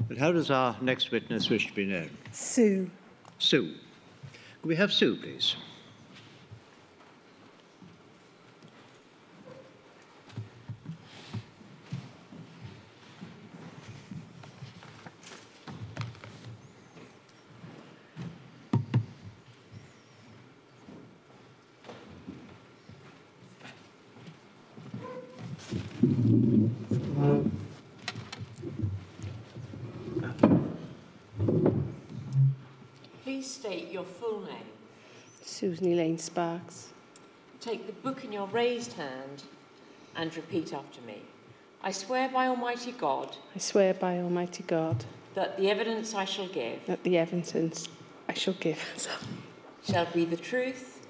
And how does our next witness wish to be known? Sue. Sue. Could we have Sue, please? Please state your full name. Susan Elaine Sparks. Take the book in your raised hand and repeat after me. I swear by Almighty God. I swear by Almighty God. That the evidence I shall give. That the evidence I shall give. Shall be the truth.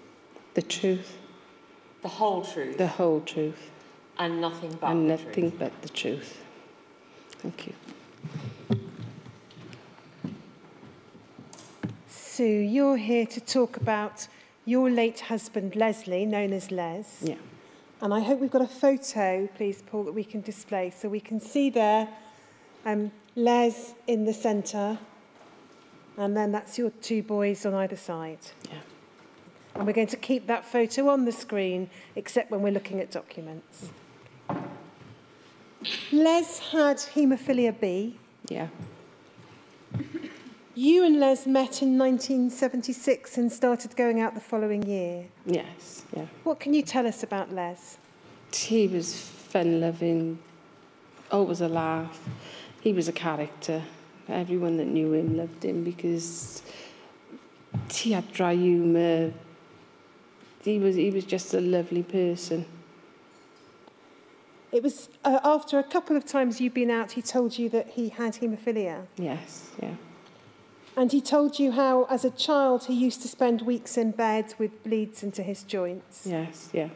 The truth. The whole truth. The whole truth. And nothing but and the nothing truth. but the truth. Thank you. Sue, you're here to talk about your late husband, Leslie, known as Les. Yeah. And I hope we've got a photo, please, Paul, that we can display. So we can see there Les in the centre, and then that's your two boys on either side. Yeah. And we're going to keep that photo on the screen, except when we're looking at documents. Les had haemophilia B. Yeah. You and Les met in 1976 and started going out the following year. Yes, yeah. What can you tell us about Les? He was fun-loving, always a laugh. He was a character. Everyone that knew him loved him because he had dry humour. He was just a lovely person. It was after a couple of times you'd been out, he told you that he had haemophilia. Yes, yeah. And he told you how, as a child, he used to spend weeks in bed with bleeds into his joints. Yes, yeah.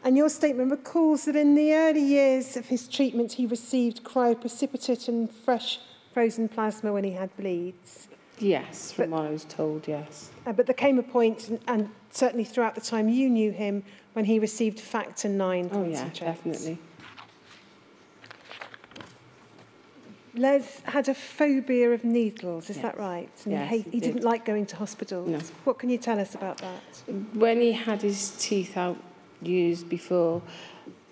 And your statement recalls that in the early years of his treatment, he received cryoprecipitate and fresh frozen plasma when he had bleeds. Yes, from what I was told, yes. But there came a point, and certainly throughout the time you knew him, when he received factor 9 concentrates. Oh, yeah, definitely. Les had a phobia of needles, is that right? And yes, he didn't like going to hospitals. No. What can you tell us about that? When he had his teeth out years before,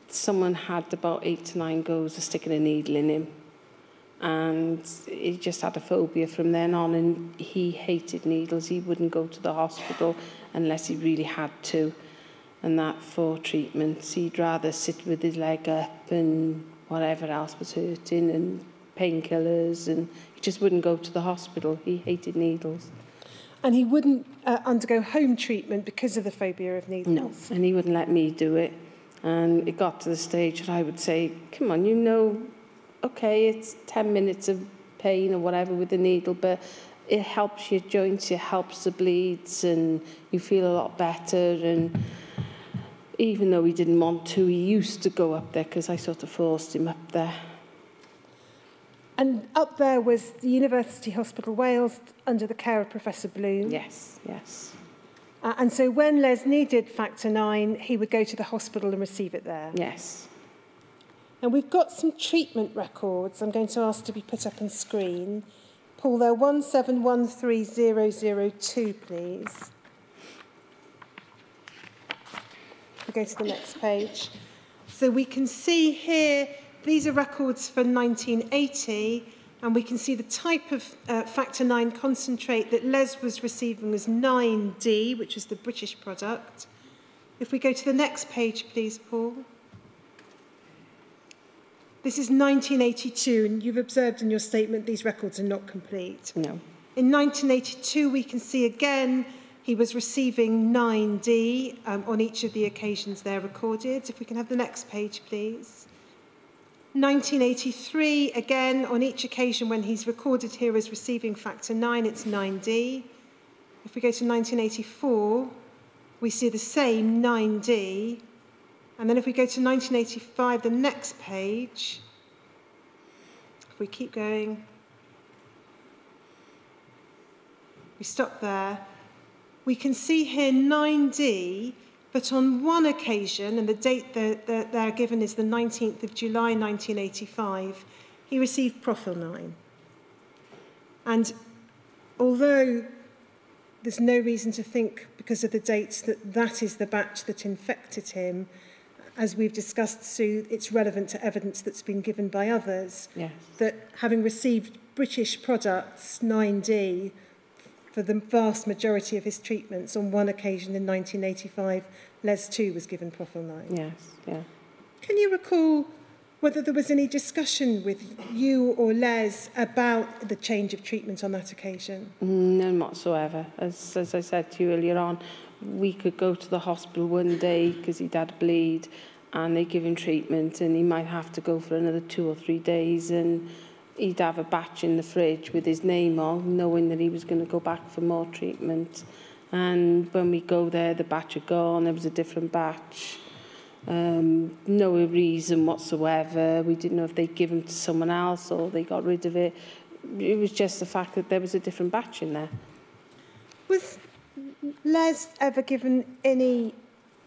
someone had about 8 to 9 goes of sticking a needle in him. And he just had a phobia from then on, and he hated needles. He wouldn't go to the hospital unless he really had to. And that for treatments, he'd rather sit with his leg up and whatever else was hurting and painkillers, and he just wouldn't go to the hospital. He hated needles. And he wouldn't undergo home treatment because of the phobia of needles? No, and he wouldn't let me do it. And it got to the stage that I would say, come on, you know, okay, it's 10 minutes of pain or whatever with the needle, but it helps your joints, it helps the bleeds, and you feel a lot better. And even though he didn't want to, he used to go up there because I sort of forced him up there. And up there was the University Hospital Wales under the care of Professor Bloom? Yes, yes. And so when Les needed factor 9, he would go to the hospital and receive it there? Yes. And we've got some treatment records I'm going to ask to be put up on screen. Paul, they're 1713002, please. We go to the next page. So we can see here, these are records for 1980, and we can see the type of factor 9 concentrate that Les was receiving was 9D, which is the British product. If we go to the next page, please, Paul. This is 1982, and you've observed in your statement these records are not complete. No. In 1982, we can see again he was receiving 9D on each of the occasions they're recorded. If we can have the next page, please. 1983, again, on each occasion when he's recorded here as receiving factor 9, it's 9D. If we go to 1984, we see the same 9D. And then if we go to 1985, the next page, if we keep going, we stop there. we can see here 9D, but on one occasion, and the date that they're given is the 19th of July 1985, he received Profil 9. And although there's no reason to think, because of the dates, that that is the batch that infected him, as we've discussed, Sue, it's relevant to evidence that's been given by others, Yes. that having received British products, 9D, for the vast majority of his treatments, on one occasion in 1985, Les too was given Profil 9. Yes, yeah. Can you recall whether there was any discussion with you or Les about the change of treatment on that occasion? None whatsoever. As I said to you earlier on, we could go to the hospital one day because he'd had a bleed and they give him treatment, and he might have to go for another 2 or 3 days, and he'd have a batch in the fridge with his name on, knowing that he was going to go back for more treatment. And when we go there, the batch had gone, there was a different batch. No reason whatsoever. We didn't know if they'd give him to someone else or they got rid of it. It was just the fact that there was a different batch in there. Was Les ever given any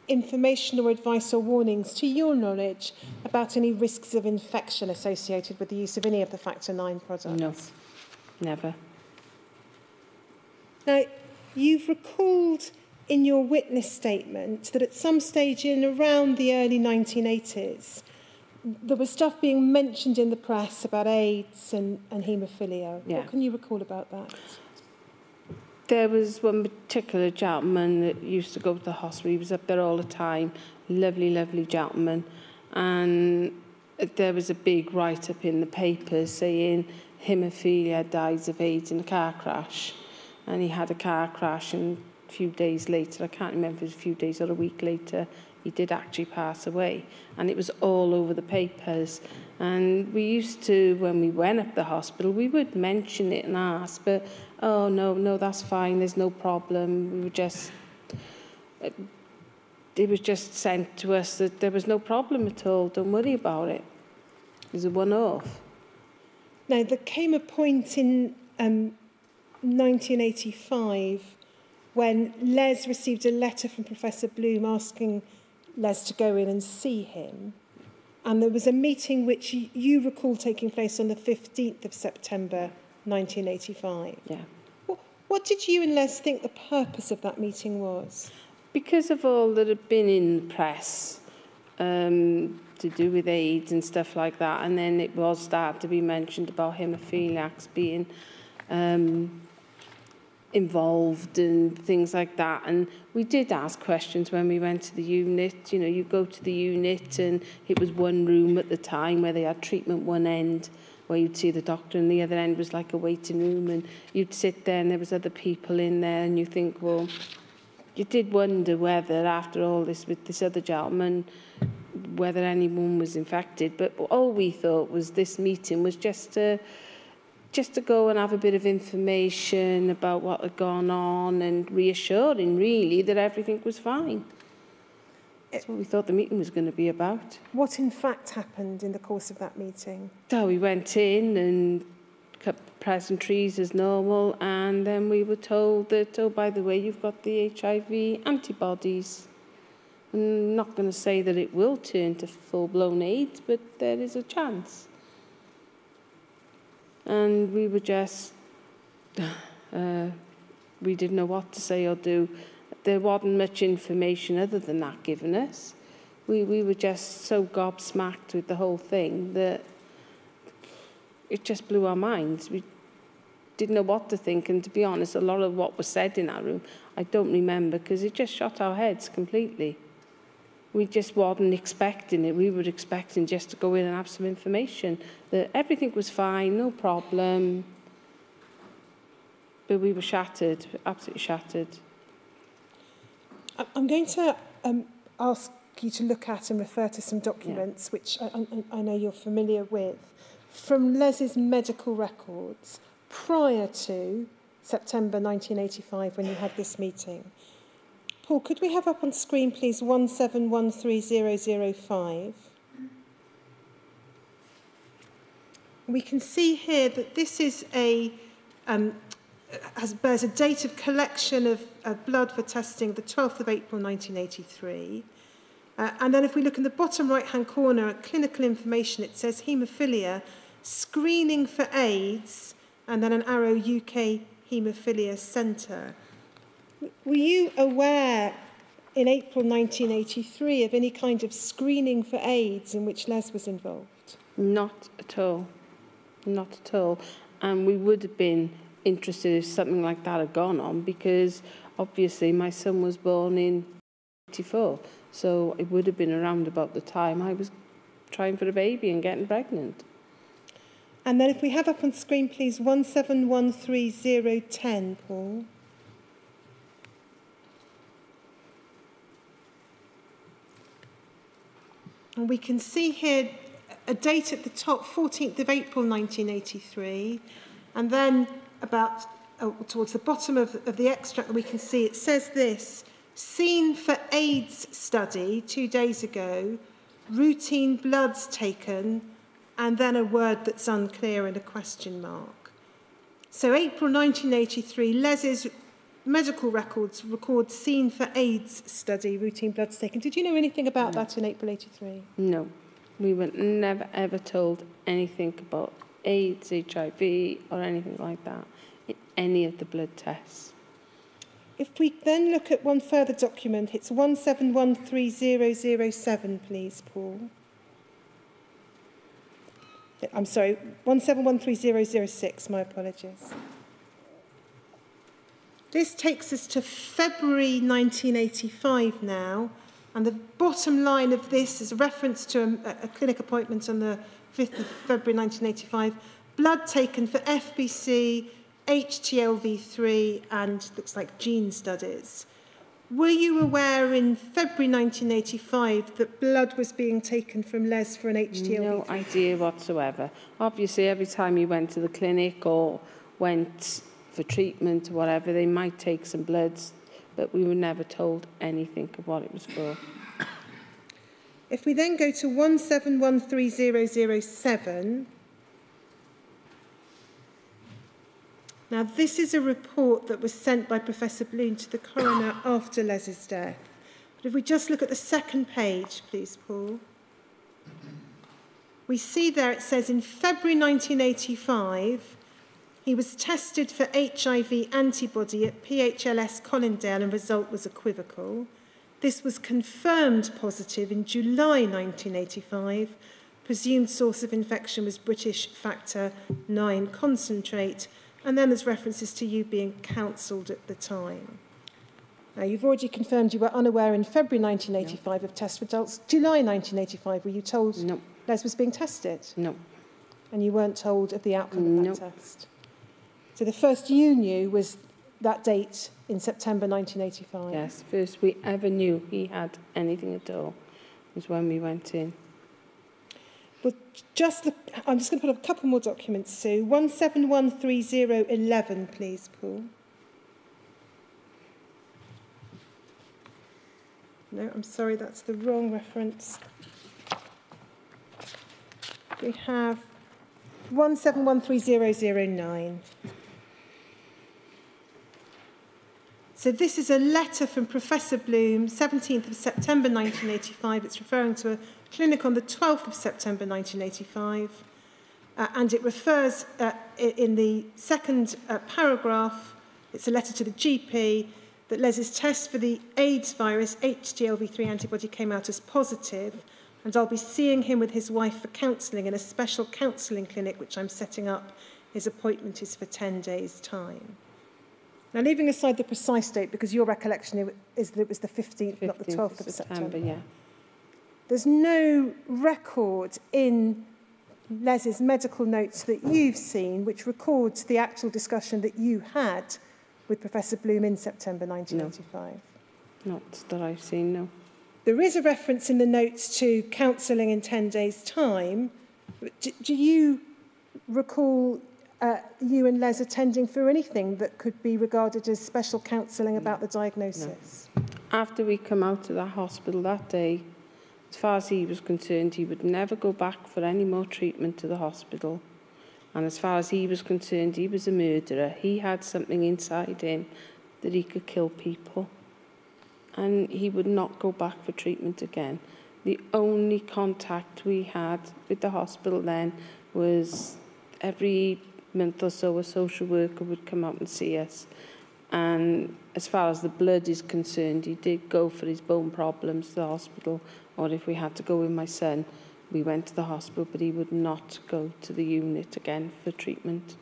information or advice or warnings, to your knowledge, about any risks of infection associated with the use of any of the Factor 9 products? No, never. Now, you've recalled in your witness statement that at some stage in around the early 1980s, there was stuff being mentioned in the press about AIDS and haemophilia. Yeah. What can you recall about that? There was one particular gentleman that used to go to the hospital. He was up there all the time. Lovely, lovely gentleman. And there was a big write-up in the papers saying haemophilia dies of AIDS in a car crash. And he had a car crash, and a few days later, I can't remember if it was a few days or a week later, he did actually pass away. And it was all over the papers. And we used to, when we went up the hospital, we would mention it and ask, but, oh, no, that's fine, there's no problem. We were just, it was just sent to us that there was no problem at all, don't worry about it. It was a one-off. Now, there came a point in 1985 when Les received a letter from Professor Bloom asking Les to go in and see him. And there was a meeting which you recall taking place on the 15th of September 1985. Yeah. What did you and Les think the purpose of that meeting was? Because of all that had been in the press to do with AIDS and stuff like that, and then it was started to be mentioned about haemophiliacs being involved and things like that. And we did ask questions when we went to the unit. You know, you go to the unit and it was one room at the time where they had treatment one end where you'd see the doctor, and the other end was like a waiting room, and you'd sit there and there was other people in there, and you think, well, you did wonder whether after all this with this other gentleman, whether anyone was infected. But all we thought was this meeting was just to go and have a bit of information about what had gone on and reassuring, really, that everything was fine. That's what we thought the meeting was going to be about. What in fact happened in the course of that meeting? So we went in and cut pleasantries as normal, and then we were told that, oh, by the way, you've got the HIV antibodies. I'm not going to say that it will turn to full-blown AIDS, but there is a chance. And we were just, we didn't know what to say or do. There wasn't much information other than that given us. We were just so gobsmacked with the whole thing that it just blew our minds. We didn't know what to think, and to be honest, a lot of what was said in that room, I don't remember, because it just shot our heads completely. We just wasn't expecting it. We were expecting just to go in and have some information, that everything was fine, no problem. But we were shattered, absolutely shattered. I'm going to ask you to look at and refer to some documents, which I know you're familiar with, from Les's medical records prior to September 1985 when you had this meeting. Paul, could we have up on screen, please, 1713005? We can see here that this is a bears a date of collection of blood for testing, the 12th of April 1983. And then if we look in the bottom right-hand corner at clinical information, it says haemophilia, screening for AIDS, and then an arrow UK Haemophilia Centre. Were you aware in April 1983 of any kind of screening for AIDS in which Les was involved? Not at all. Not at all. And we would have been interested if something like that had gone on, because obviously my son was born in 1984, so it would have been around about the time I was trying for a baby and getting pregnant. And then if we have up on screen, please, 1713010, Paul. And we can see here a date at the top, 14th of April 1983, and then about towards the bottom of the extract we can see it says this: seen for AIDS study 2 days ago, routine bloods taken, and then a word that's unclear and a question mark. So April 1983, Les's medical records record seen for AIDS study, routine bloods taken. Did you know anything about that in April 83? No, we were never ever told anything about AIDS, HIV or anything like that in any of the blood tests. If we then look at one further document, it's 1713007, please, Paul. I'm sorry, 1713006, my apologies. This takes us to February 1985 now, and the bottom line of this is a reference to a clinic appointment on the 5th of February 1985, blood taken for FBC, HTLV3, and looks like gene studies. Were you aware in February 1985 that blood was being taken from Les for an HTLV3? No idea whatsoever. Obviously, every time you went to the clinic or went for treatment or whatever, they might take some bloods, but we were never told anything of what it was for. If we then go to 1713007, now this is a report that was sent by Professor Bloom to the coroner after Les's death. But if we just look at the second page, please, Paul, we see there it says in February 1985, he was tested for HIV antibody at PHLS Colindale and result was equivocal. This was confirmed positive in July 1985. Presumed source of infection was British factor 9 concentrate, and then there's references to you being counselled at the time. Now, you've already confirmed you were unaware in February 1985 of test results. July 1985, were you told Les was being tested? No. And you weren't told of the outcome of that test? So the first you knew was that date in September 1985? Yes, first we ever knew he had anything at all was when we went in. Well, I'm just going to put up a couple more documents, Sue. 1713011, please, Paul. No, I'm sorry, that's the wrong reference. We have 1713009. So this is a letter from Professor Bloom, 17th of September 1985. It's referring to a clinic on the 12th of September 1985. And it refers in the second paragraph, it's a letter to the GP, that Les's test for the AIDS virus, HTLV3 antibody, came out as positive. And I'll be seeing him with his wife for counselling in a special counselling clinic, which I'm setting up. His appointment is for 10 days' time. Now, leaving aside the precise date, because your recollection is that it was the 15th, not the 12th of September. Yeah. There's no record in Les's medical notes that you've seen which records the actual discussion that you had with Professor Bloom in September 1985. No. Not that I've seen, no. There is a reference in the notes to counselling in 10 days' time. Do you recall you and Les attending for anything that could be regarded as special counselling about the diagnosis? No. After we come out of the hospital that day, as far as he was concerned, he would never go back for any more treatment to the hospital. And as far as he was concerned, he was a murderer. He had something inside him that he could kill people. And he would not go back for treatment again. The only contact we had with the hospital then was every month or so a social worker would come up and see us. And as far as the blood is concerned, he did go for his bone problems to the hospital, or if we had to go with my son, we went to the hospital, but he would not go to the unit again for treatment.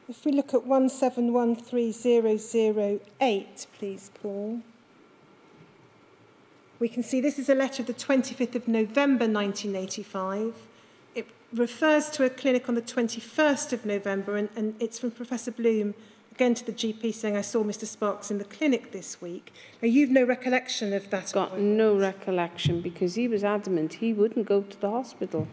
If we look at 1713008, please, Paul. We can see this is a letter of the 25th of November 1985. It refers to a clinic on the 21st of November, and it's from Professor Bloom, again to the GP, saying, I saw Mr. Sparks in the clinic this week. Now, you've no recollection of that? Got no recollection, because he was adamant he wouldn't go to the hospital.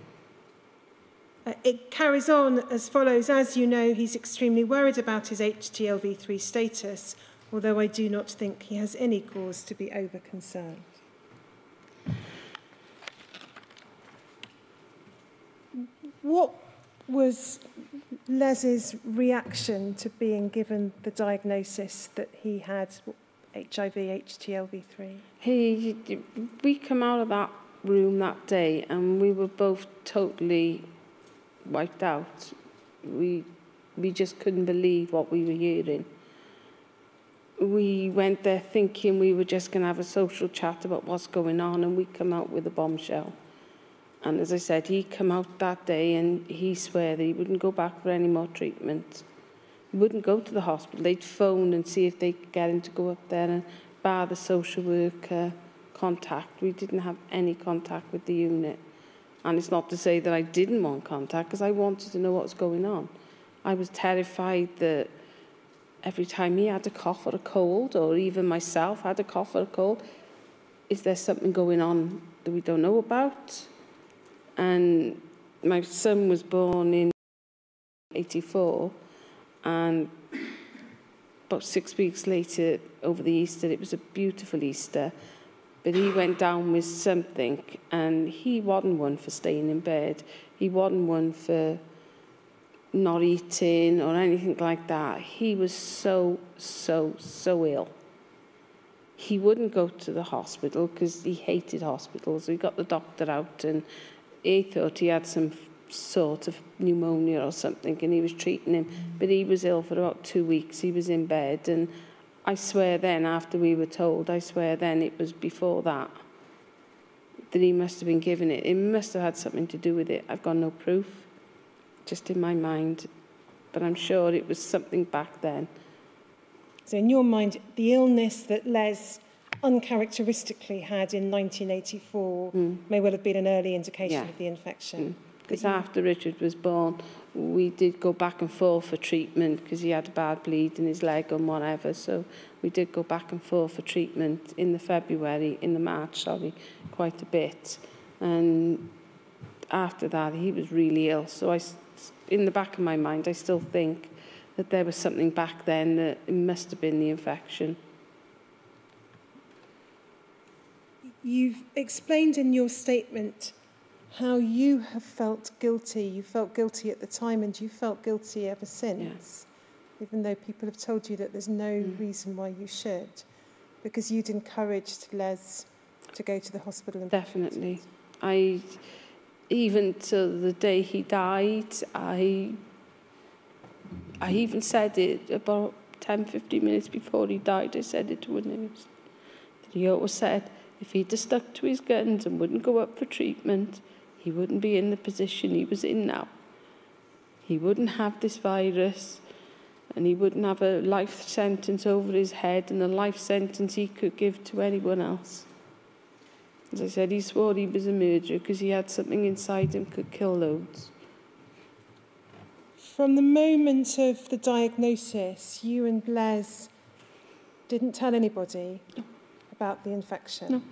It carries on as follows. As you know, he's extremely worried about his HTLV3 status, although I do not think he has any cause to be over-concerned. What was Les's reaction to being given the diagnosis that he had HIV, HTLV3? We come out of that room that day and we were both totally wiped out. We just couldn't believe what we were hearing. We went there thinking we were just going to have a social chat about what's going on, and we come out with a bombshell. And as I said, he come out that day and he swore that he wouldn't go back for any more treatment. He wouldn't go to the hospital. They'd phone and see if they could get him to go up there and bar the social worker contact. We didn't have any contact with the unit. And it's not to say that I didn't want contact, because I wanted to know what was going on. I was terrified that every time he had a cough or a cold, or even myself had a cough or a cold, is there something going on that we don't know about? And my son was born in 84, and about 6 weeks later, over the Easter, it was a beautiful Easter, but he went down with something, and he wasn't one for staying in bed. He wasn't one for not eating or anything like that. He was so ill. He wouldn't go to the hospital because he hated hospitals. We got the doctor out and he thought he had some sort of pneumonia or something, and he was treating him. But he was ill for about 2 weeks. He was in bed, and I swear then, after we were told, I swear then it was before that he must have been given it. It must have had something to do with it. I've got no proof, just in my mind. But I'm sure it was something back then. So in your mind, the illness that Les uncharacteristically had in 1984 may well have been an early indication of the infection. Because after Richard was born, we did go back and forth for treatment because he had a bad bleed in his leg and whatever. So we did go back and forth for treatment in the March, quite a bit. And after that, he was really ill. So in the back of my mind, I still think that there was something back then that it must have been the infection. You've explained in your statement how you have felt guilty. You felt guilty at the time and you felt guilty ever since, even though people have told you that there's no reason why you should, because you'd encouraged Les to go to the hospital. And definitely. Even till the day he died, I even said it about 10, 15 minutes before he died. I said it to a nurse. He always said, if he'd have stuck to his guns and wouldn't go up for treatment, he wouldn't be in the position he was in now. He wouldn't have this virus, and he wouldn't have a life sentence over his head and a life sentence he could give to anyone else. As I said, he swore he was a murderer because he had something inside him could kill loads. From the moment of the diagnosis, you and Les didn't tell anybody about the infection? No.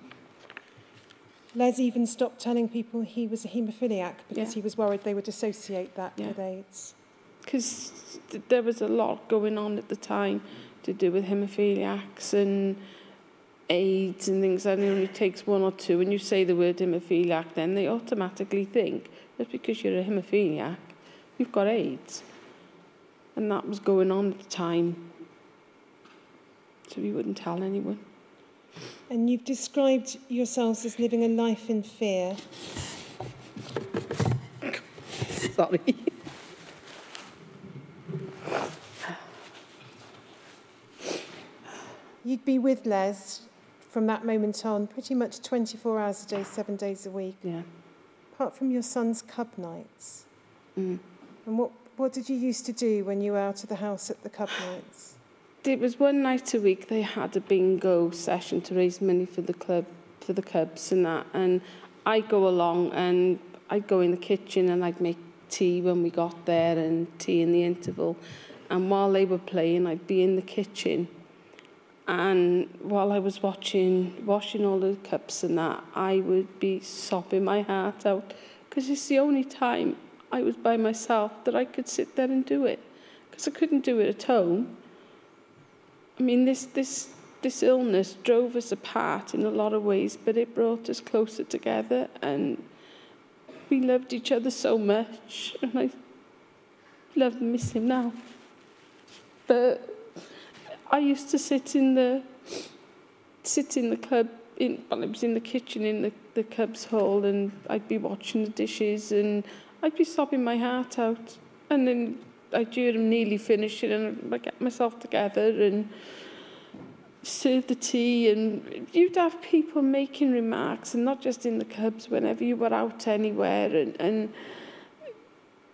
Les even stopped telling people he was a haemophiliac because he was worried they would associate that with AIDS. Because there was a lot going on at the time to do with haemophiliacs and AIDS and things, and it only takes one or two. When you say the word haemophiliac, then they automatically think that because you're a haemophiliac, you've got AIDS. And that was going on at the time. So we wouldn't tell anyone. And you've described yourselves as living a life in fear. Sorry. You'd be with Les from that moment on, pretty much 24 hours a day, 7 days a week. Yeah. Apart from your son's cub nights. Mm. And what did you used to do when you were out of the house at the cub nights? It was one night a week they had a bingo session to raise money for the club, for the cubs and that. And I'd go along and I'd go in the kitchen and I'd make tea when we got there and tea in the interval. And while they were playing, I'd be in the kitchen. And while I was washing all the cups and that, I would be sobbing my heart out because it's the only time I was by myself that I could sit there and do it, because I couldn't do it at home. I mean, this illness drove us apart in a lot of ways, but it brought us closer together, and we loved each other so much, and I love and miss him now. But I used to sit in the club, I was in the kitchen in the Cubs hall, and I'd be watching the dishes and I'd be sobbing my heart out. And then I'd hear him nearly finish it and I'd get myself together and serve the tea. And you'd have people making remarks, and not just in the Cubs, whenever you were out anywhere. And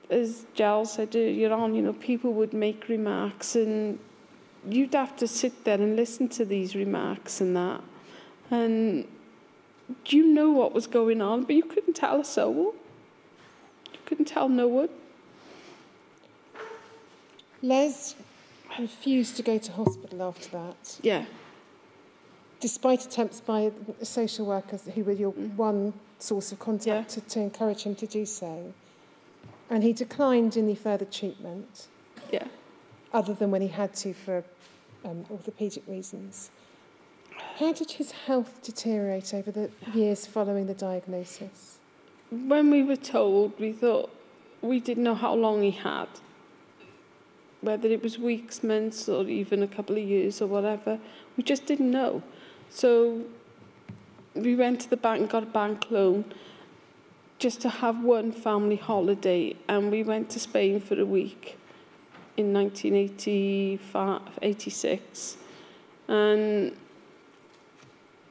as Giles said earlier on, you know, people would make remarks and you'd have to sit there and listen to these remarks and that. And you know what was going on, but you couldn't tell a soul. You couldn't tell no one. Les refused to go to hospital after that. Yeah. Despite attempts by social workers who were your one source of contact to encourage him to do so. And he declined any further treatment. Yeah. Other than when he had to for orthopaedic reasons. How did his health deteriorate over the years following the diagnosis? When we were told, we thought we didn't know how long he had. Whether it was weeks, months, or even a couple of years or whatever. We just didn't know. So we went to the bank and got a bank loan just to have one family holiday, and we went to Spain for a week in 1986, and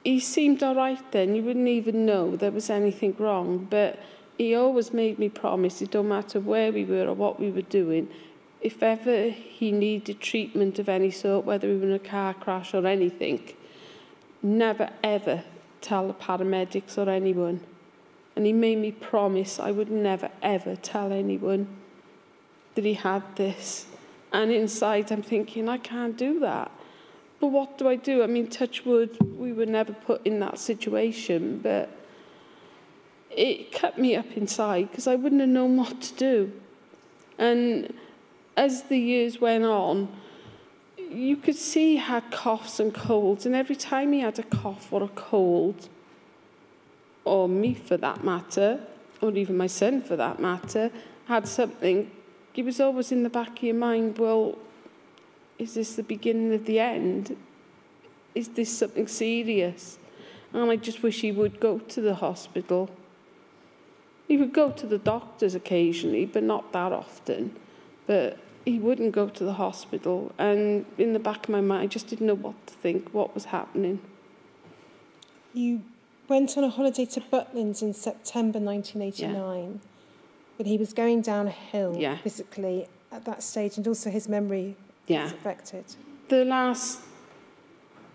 he seemed all right then. You wouldn't even know there was anything wrong, but he always made me promise it don't matter where we were or what we were doing, if ever he needed treatment of any sort, whether we were in a car crash or anything, never ever tell the paramedics or anyone. And he made me promise I would never ever tell anyone that he had this. And inside I'm thinking, I can't do that. But what do I do? I mean, touch wood, we were never put in that situation, but it cut me up inside because I wouldn't have known what to do. And as the years went on, you could see he had coughs and colds, and every time he had a cough or a cold, or me for that matter, or even my son for that matter, had something, it was always in the back of your mind, well, is this the beginning of the end? Is this something serious? And I just wish he would go to the hospital. He would go to the doctors occasionally, but not that often. But he wouldn't go to the hospital. And in the back of my mind, I just didn't know what to think, what was happening. You went on a holiday to Butlins in September 1989, but he was going down a hill physically at that stage, and also his memory was affected. The last,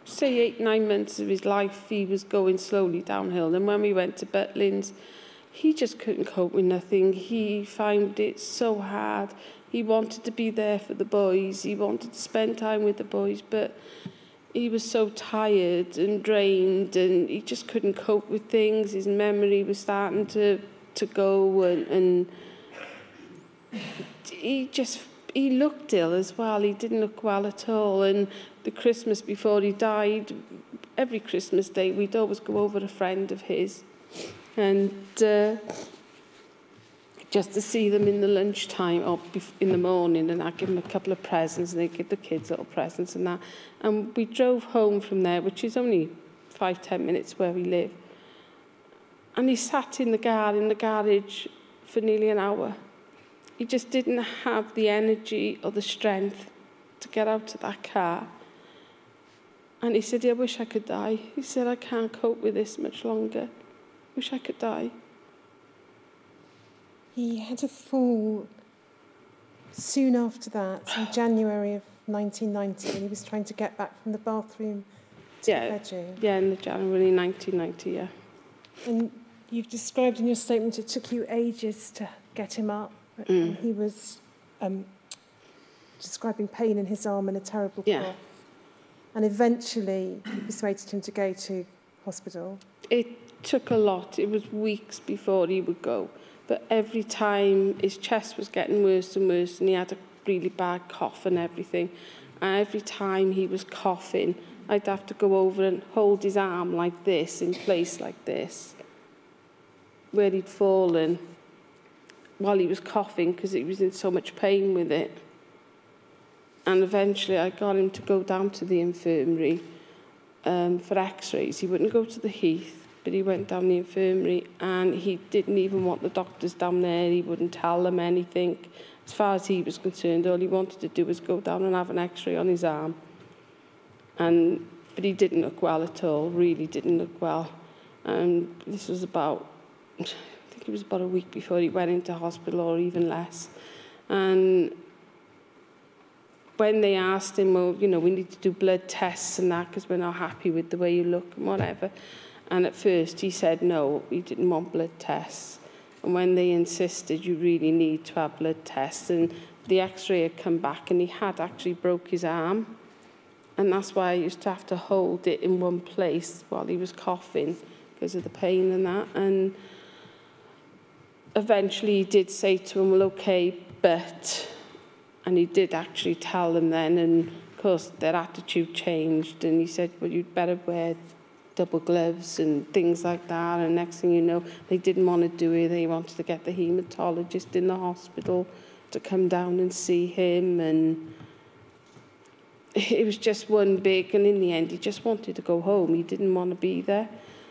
say, 8-9 months of his life, he was going slowly downhill. And when we went to Butlins, he just couldn't cope with nothing. He found it so hard. He wanted to be there for the boys. He wanted to spend time with the boys, but he was so tired and drained, and he just couldn't cope with things. His memory was starting to go, and he looked ill as well. He didn't look well at all. And the Christmas before he died, every Christmas Day, we'd always go over a friend of his. And just to see them in the lunchtime or in the morning, and I'd give them a couple of presents and they'd give the kids little presents and that. And we drove home from there, which is only 5-10 minutes where we live. And he sat in the garage for nearly an hour. He just didn't have the energy or the strength to get out of that car. And he said, I wish I could die. He said, I can't cope with this much longer. Wish I could die. He had a fall soon after that, in January of 1990, and he was trying to get back from the bathroom to the bedroom. Yeah, in the January 1990, yeah. And you've described in your statement it took you ages to get him up. And he was describing pain in his arm and a terrible cough. And eventually you persuaded him to go to hospital. It took a lot. It was weeks before he would go. But every time his chest was getting worse and worse, and he had a really bad cough and everything. And every time he was coughing, I'd have to go over and hold his arm like this, in place like this, where he'd fallen while he was coughing, because he was in so much pain with it. And eventually I got him to go down to the infirmary for x-rays. He wouldn't go to the Heath, but he went down the infirmary, and he didn't even want the doctors down there. He wouldn't tell them anything. As far as he was concerned, all he wanted to do was go down and have an x-ray on his arm. But he didn't look well at all, really didn't look well. And this was about, I think it was about a week before he went into hospital, or even less. And when they asked him, well, you know, we need to do blood tests and that because we're not happy with the way you look and whatever. And at first he said no, he didn't want blood tests. And when they insisted, you really need to have blood tests, and the x-ray had come back and he had actually broke his arm. And that's why I used to have to hold it in one place while he was coughing because of the pain and that. And eventually he did say to him, well, okay, but... And he did actually tell them then, and of course their attitude changed, and he said, well, you'd better wear double gloves and things like that. And next thing you know, they didn't want to do it. They wanted to get the haematologist in the hospital to come down and see him, and it was just one big, and in the end he just wanted to go home. He didn't want to be there.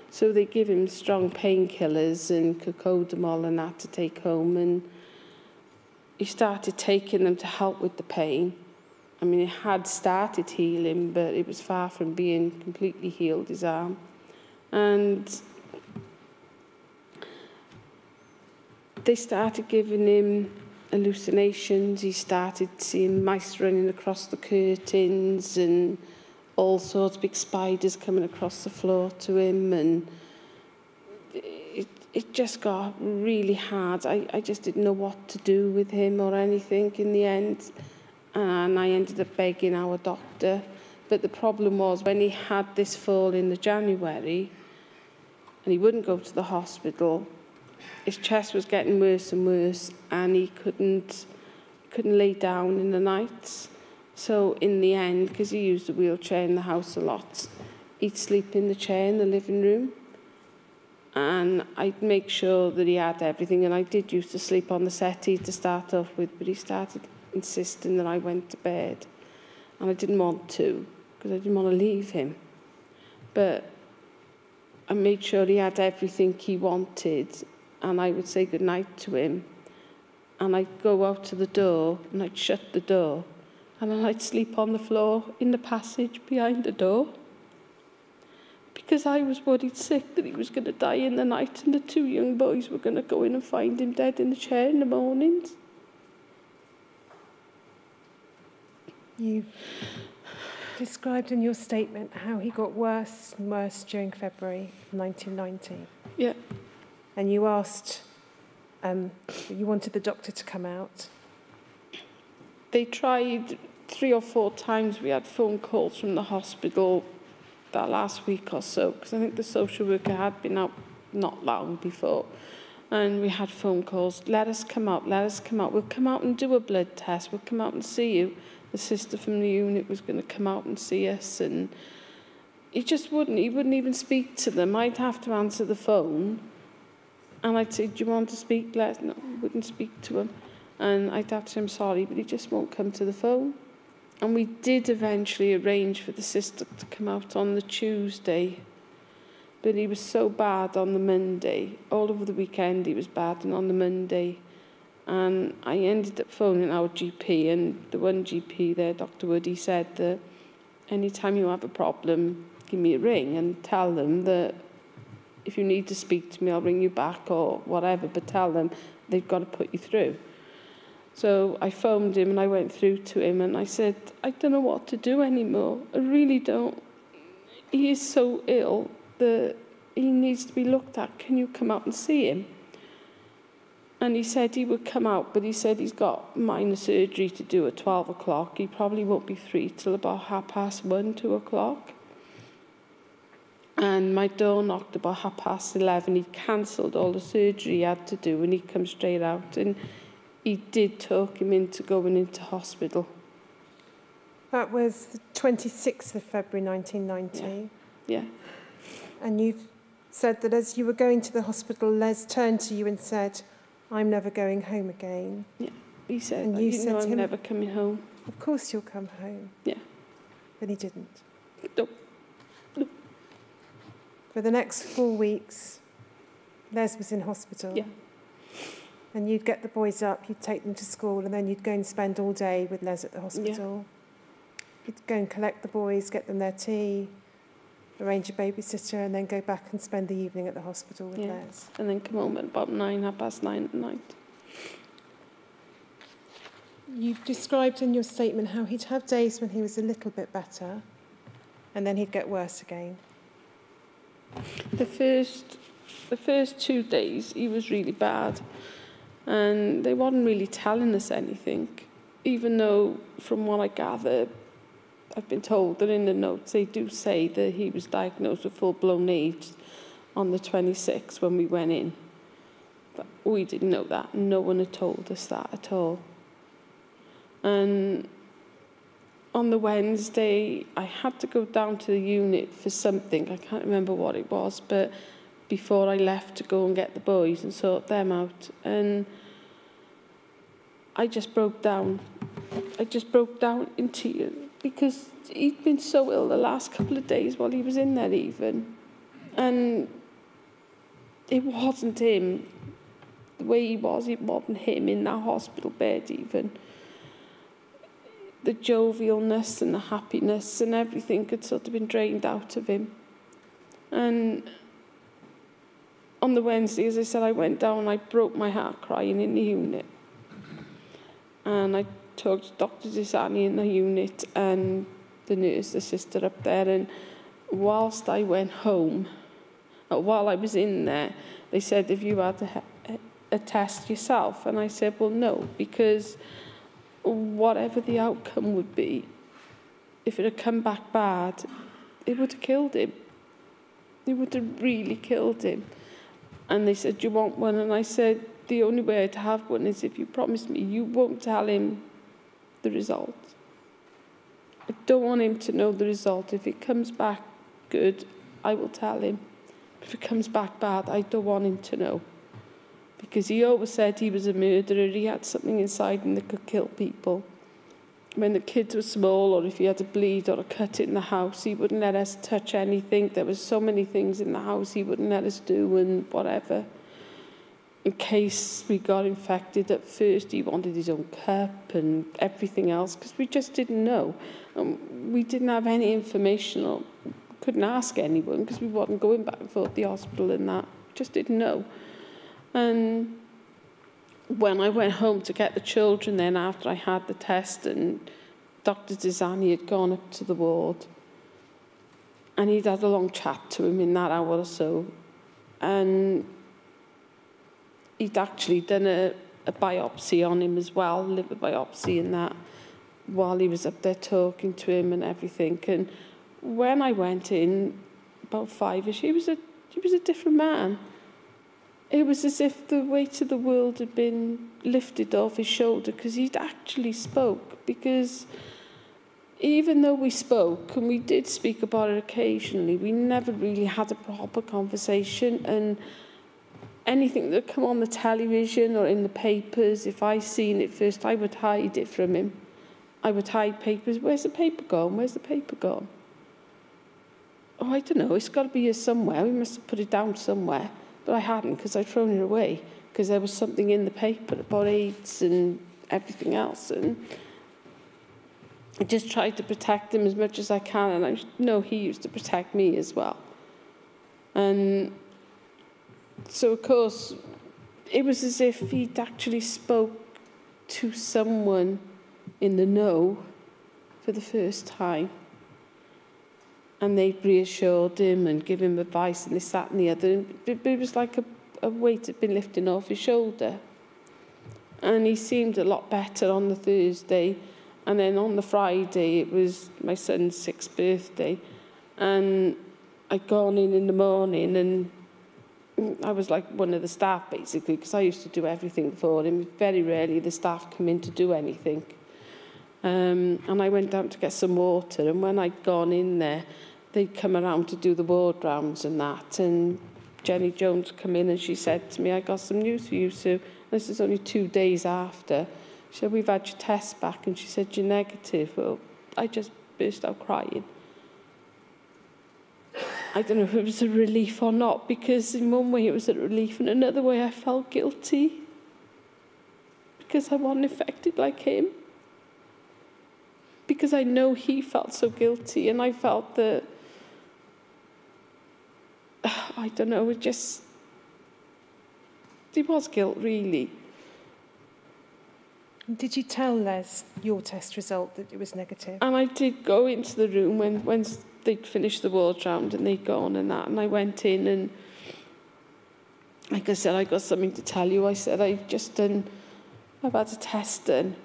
So they give him strong painkillers and cocodamol and that to take home, and he started taking them to help with the pain. I mean, it had started healing, but it was far from being completely healed, his arm. And they started giving him hallucinations. He started seeing mice running across the curtains and all sorts of big spiders coming across the floor to him. And it just got really hard. I just didn't know what to do with him or anything in the end. And I ended up begging our doctor. But the problem was, when he had this fall in the January, and he wouldn't go to the hospital, his chest was getting worse and worse, and he couldn't lay down in the nights. So in the end, because he used a wheelchair in the house a lot, he'd sleep in the chair in the living room. And I'd make sure that he had everything. And I did used to sleep on the settee to start off with, but he started insisting that I went to bed. And I didn't want to, because I didn't want to leave him. But I made sure he had everything he wanted, and I would say goodnight to him. And I'd go out to the door, and I'd shut the door, and then I'd sleep on the floor in the passage behind the door. Because I was worried sick that he was going to die in the night, and the two young boys were going to go in and find him dead in the chair in the mornings. You described in your statement how he got worse and worse during February 1990. Yeah. And you asked, you wanted the doctor to come out. They tried 3 or 4 times. We had phone calls from the hospital that last week or so, because I think the social worker had been out not long before. And we had phone calls, let us come out, we'll come out and do a blood test, we'll come out and see you. The sister from the unit was going to come out and see us, and he wouldn't even speak to them. I'd have to answer the phone, And I'd say, do you want to speak? No, I wouldn't speak to him. And I'd have to say, I'm sorry, but he just won't come to the phone. And we did eventually arrange for the sister to come out on the Tuesday. But he was so bad on the Monday. All over the weekend he was bad, and on the Monday. And I ended up phoning our GP, and the one GP there, Dr. Wood, he said that anytime you have a problem, give me a ring and tell them that if you need to speak to me, I'll ring you back or whatever, but tell them they've got to put you through. So I phoned him and I went through to him and I said, I don't know what to do anymore. I really don't. He is so ill that he needs to be looked at. Can you come out and see him? And he said he would come out, but he said he's got minor surgery to do at 12 o'clock. He probably won't be free till about 1:30, 2 o'clock. And my door knocked about 11:30. He cancelled all the surgery he had to do and he'd come straight out. And he did talk him into going into hospital. That was the 26th of February 1990. Yeah. And you've said that as you were going to the hospital, Les turned to you and said, I'm never going home again. Yeah. He said, and you said know to I'm him, never coming home. Of course you'll come home. Yeah. But he didn't. No. No. For the next 4 weeks, Les was in hospital. Yeah. And you'd get the boys up, you'd take them to school, and then you'd go and spend all day with Les at the hospital. Yeah. You'd go and collect the boys, get them their tea, arrange a babysitter, and then go back and spend the evening at the hospital with Les. And then come home at about 9:30 at night. You've described in your statement how he'd have days when he was a little bit better, and then he'd get worse again. The first 2 days, he was really bad. And they weren't really telling us anything, even though, from what I gather, I've been told that in the notes they do say that he was diagnosed with full-blown AIDS on the 26th when we went in. But we didn't know that. No one had told us that at all. And on the Wednesday, I had to go down to the unit for something. I can't remember what it was, but before I left to go and get the boys and sort them out. And I just broke down. I just broke down in tears because he'd been so ill the last couple of days while he was in there even. And it wasn't him. The way he was, it wasn't him in that hospital bed even. The jovialness and the happiness and everything had sort of been drained out of him. And on the Wednesday, as I said, I went down and I broke my heart crying in the unit. And I talked to Dr. Desani in the unit and the nurse, the sister up there. And whilst I went home, while I was in there, they said, have you had a test yourself? And I said, well, no, because whatever the outcome would be, if it had come back bad, it would have killed him. It would have really killed him. And they said, do you want one? And I said, the only way I'd have one is if you promise me you won't tell him the result. I don't want him to know the result. If it comes back good, I will tell him. If it comes back bad, I don't want him to know. Because he always said he was a murderer. He had something inside him that could kill people. When the kids were small, or if he had a bleed or a cut in the house, he wouldn't let us touch anything. There was so many things in the house he wouldn't let us do and whatever. In case we got infected, at first he wanted his own cup and everything else, because we just didn't know. We didn't have any information, or couldn't ask anyone, because we wasn't going back and forth to the hospital and that. We just didn't know. And when I went home to get the children then after I had the test, and Dr. Desani had gone up to the ward and he'd had a long chat to him in that hour or so, and he'd actually done a biopsy on him as well, liver biopsy and that, while he was up there talking to him and everything. And when I went in, about 5-ish, he was a different man. It was as if the weight of the world had been lifted off his shoulder, because he'd actually spoke. Because even though we spoke, and we did speak about it occasionally, we never really had a proper conversation. And anything that come on the television or in the papers, if I seen it first, I would hide it from him. I would hide papers. Where's the paper gone? Where's the paper gone? Oh, I don't know. It's got to be here somewhere. We must have put it down somewhere. But I hadn't, because I'd thrown it away, because there was something in the paper about AIDS and everything else. And I just tried to protect him as much as I can. And I know he used to protect me as well. And so, of course, it was as if he'd actually spoke to someone in the know for the first time. And they'd reassured him and give him advice and this, that and the other. It was like a weight had been lifted off his shoulder. And he seemed a lot better on the Thursday. And then on the Friday, it was my son's 6th birthday. And I'd gone in the morning and I was like one of the staff, basically, because I used to do everything for him. Very rarely the staff come in to do anything. And I went down to get some water, and when I'd gone in there, they'd come around to do the ward rounds and that, and Jenny Jones come in and she said to me, I got some news for you, Sue. This is only 2 days after. She said, we've had your test back, and she said, you're negative. Well, I just burst out crying. I don't know if it was a relief or not, because in one way it was a relief, and another way I felt guilty because I wasn't affected like him. Because I know he felt so guilty, and I felt that, I don't know, it was guilt, really. Did you tell Les your test result, that it was negative? And I did go into the room when they'd finished the ward round and they'd gone and that, and I went in and, like I said, I got something to tell you. I said, I've had a test done.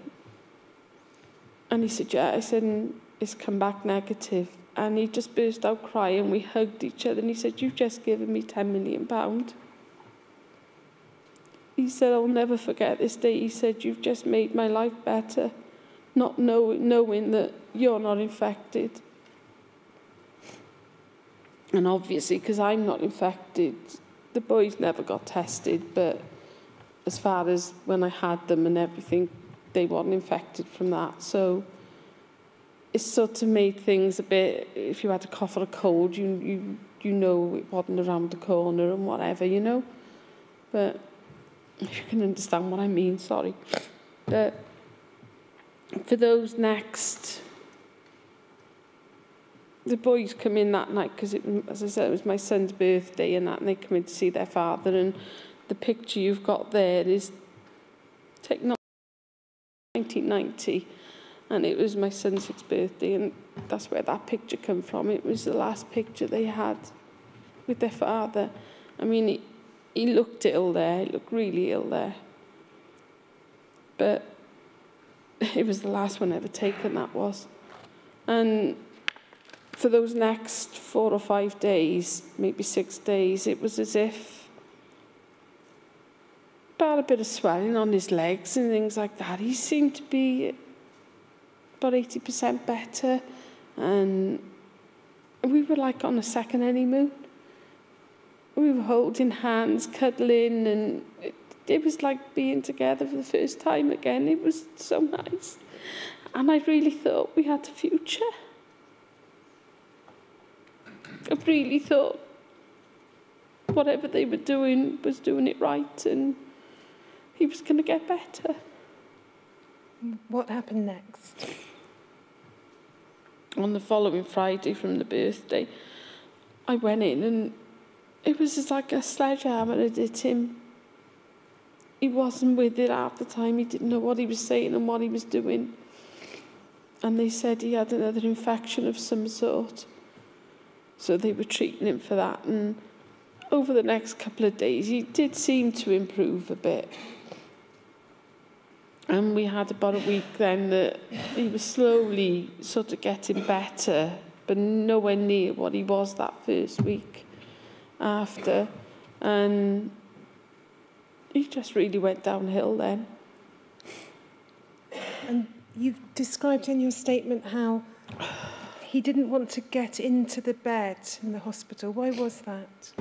And he said, yeah. I said, it's come back negative. And he just burst out crying. We hugged each other, and he said, you've just given me £10 million. He said, I'll never forget this day. He said, you've just made my life better, not knowing that you're not infected. And obviously, because I'm not infected, the boys never got tested, but as far as when I had them and everything, they weren't infected from that. So it's sort of made things a bit, if you had a cough or a cold, you know it wasn't around the corner and whatever, you know. But if you can understand what I mean, sorry. But for those next, the boys come in that night because, as I said, it was my son's birthday and that, and they come in to see their father. And the picture you've got there is taken on 1990, and it was my son's 6th birthday, and that's where that picture came from. It was the last picture they had with their father. I mean, he looked ill there. He looked really ill there. But it was the last one ever taken, that was. And for those next 4 or 5 days, maybe 6 days, it was as if about a bit of swelling on his legs and things like that. He seemed to be about 80% better, and we were like on a second honeymoon. We were holding hands, cuddling, and it was like being together for the first time again. It was so nice. And I really thought we had a future. I really thought whatever they were doing was doing it right, and he was going to get better. What happened next? On the following Friday from the birthday, I went in, and it was just like a sledgehammer had hit him. He wasn't with it half the time. He didn't know what he was saying and what he was doing. And they said he had another infection of some sort. So they were treating him for that. And over the next couple of days, he did seem to improve a bit. And we had about a week then that he was slowly sort of getting better, but nowhere near what he was that first week after. And he just really went downhill then. And you've described in your statement how he didn't want to get into the bed in the hospital. Why was that?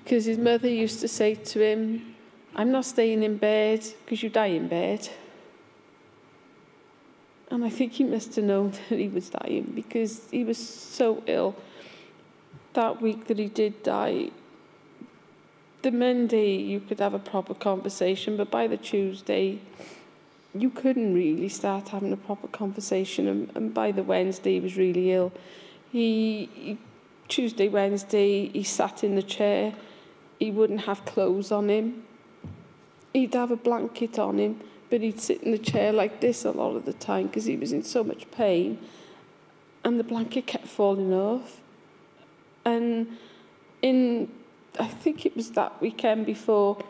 because his mother used to say to him, I'm not staying in bed because you die in bed. And I think he must have known that he was dying because he was so ill. That week that he did die, the Monday you could have a proper conversation, but by the Tuesday you couldn't really start having a proper conversation, and by the Wednesday he was really ill. Tuesday, Wednesday, he sat in the chair. He wouldn't have clothes on him. He'd have a blanket on him, but he'd sit in the chair like this a lot of the time because he was in so much pain, and the blanket kept falling off. And I think it was that weekend before,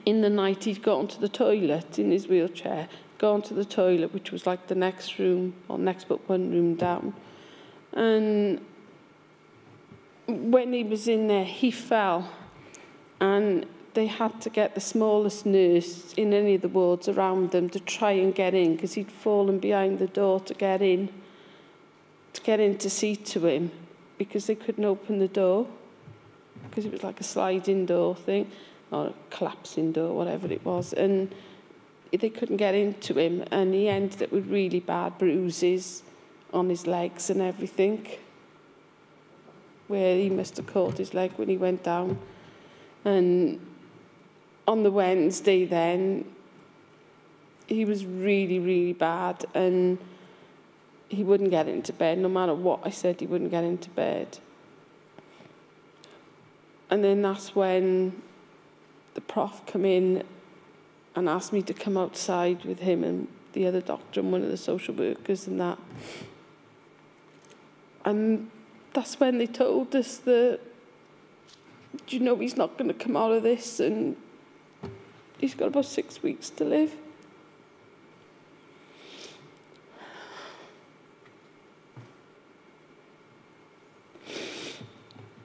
in the night, he'd gone to the toilet in his wheelchair, gone to the toilet, which was like the next room, or next but one room down. And when he was in there, he fell, and they had to get the smallest nurse in any of the wards around them to try and get in, because he'd fallen behind the door to get in to see to him, because they couldn't open the door, because it was like a sliding door thing, or a collapsing door, whatever it was, and they couldn't get into him, and he ended up with really bad bruises on his legs and everything, where he must have caught his leg when he went down. And on the Wednesday then, he was really, really bad, and he wouldn't get into bed. No matter what I said, he wouldn't get into bed. And then that's when the prof come in and asked me to come outside with him and the other doctor and one of the social workers and that. And that's when they told us that, do you know, he's not going to come out of this, and he's got about 6 weeks to live.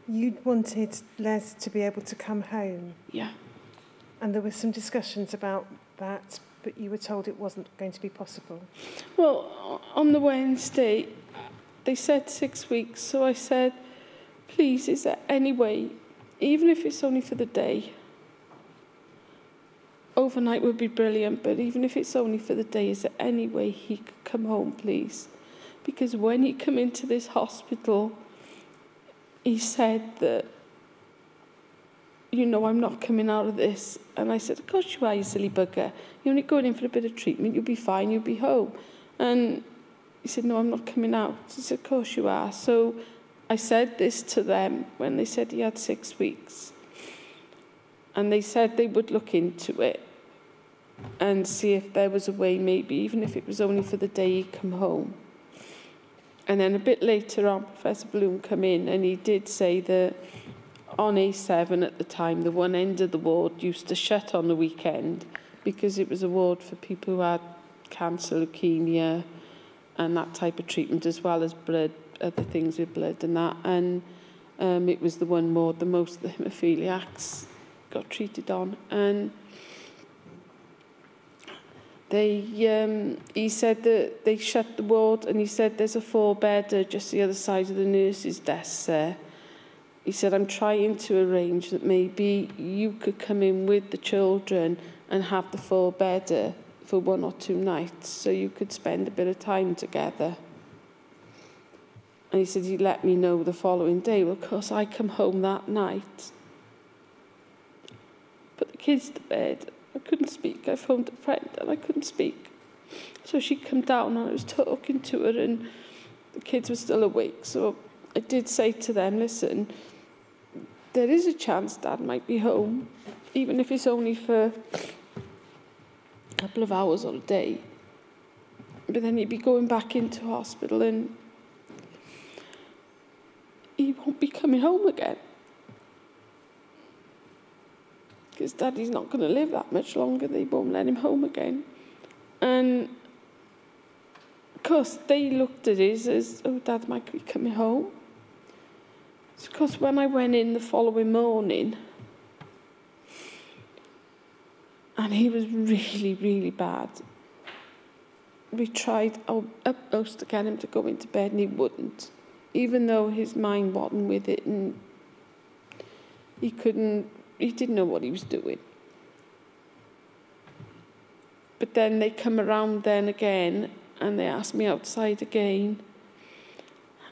You'd wanted Les to be able to come home. Yeah. And there were some discussions about that, but you were told it wasn't going to be possible. Well, on the Wednesday, they said 6 weeks, so I said, please, is there any way, even if it's only for the day, overnight would be brilliant, but even if it's only for the day, is there any way he could come home, please? Because when he came into this hospital, he said that, you know, I'm not coming out of this. And I said, of course you are, you silly bugger. You're only going in for a bit of treatment, you'll be fine, you'll be home. And he said, no, I'm not coming out. I said, of course you are. So I said this to them when they said he had 6 weeks. And they said they would look into it and see if there was a way, maybe, even if it was only for the day he'd come home. And then a bit later on, Professor Bloom came in, and he did say that on A7 at the time, the one end of the ward used to shut on the weekend because it was a ward for people who had cancer, leukemia, and that type of treatment, as well as blood, other things with blood and that. And it was the one ward the most of the haemophiliacs got treated on. And he said that they shut the ward, and he said there's a 4-bedder just the other side of the nurse's desk there. He said, I'm trying to arrange that maybe you could come in with the children and have the 4-bedder for 1 or 2 nights so you could spend a bit of time together. And he said he'd let me know the following day. Well, of course, I come home that night, put the kids to bed. I couldn't speak. I phoned a friend and I couldn't speak. So she come down and I was talking to her, and the kids were still awake. So I did say to them, listen, there is a chance Dad might be home, even if it's only for a couple of hours or a day. But then he'd be going back into hospital and he won't be coming home again. Because Daddy's not going to live that much longer. They won't let him home again. And, of course, they looked at it as, oh, Dad might be coming home. So, of course, when I went in the following morning, and he was really, really bad, we tried our utmost to get him to go into bed, and he wouldn't, even though his mind wasn't with it. And he didn't know what he was doing. But then they come around then again and they asked me outside again.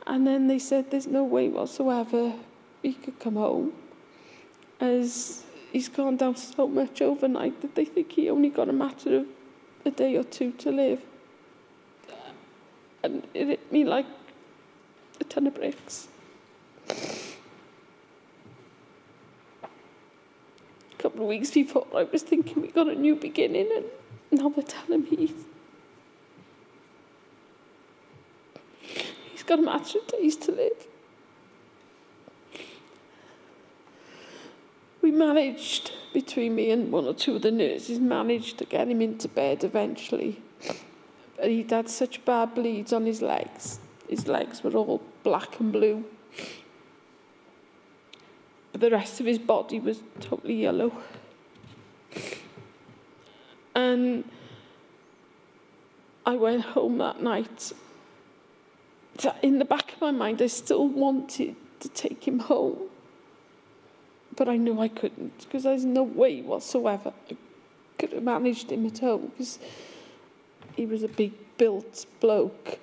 And then they said there's no way whatsoever he could come home, as he's gone down so much overnight that they think he only got a matter of a day or two to live. And it hit me like a ton of bricks. A couple of weeks before, I was thinking we got a new beginning, and now they're telling me he's got a matter of days to live. We managed, between me and one or two of the nurses, managed to get him into bed eventually. But he'd had such bad bleeds on his legs. His legs were all black and blue. But the rest of his body was totally yellow. And I went home that night. In the back of my mind, I still wanted to take him home. But I knew I couldn't, because there's no way whatsoever I could have managed him at home, because he was a big built bloke.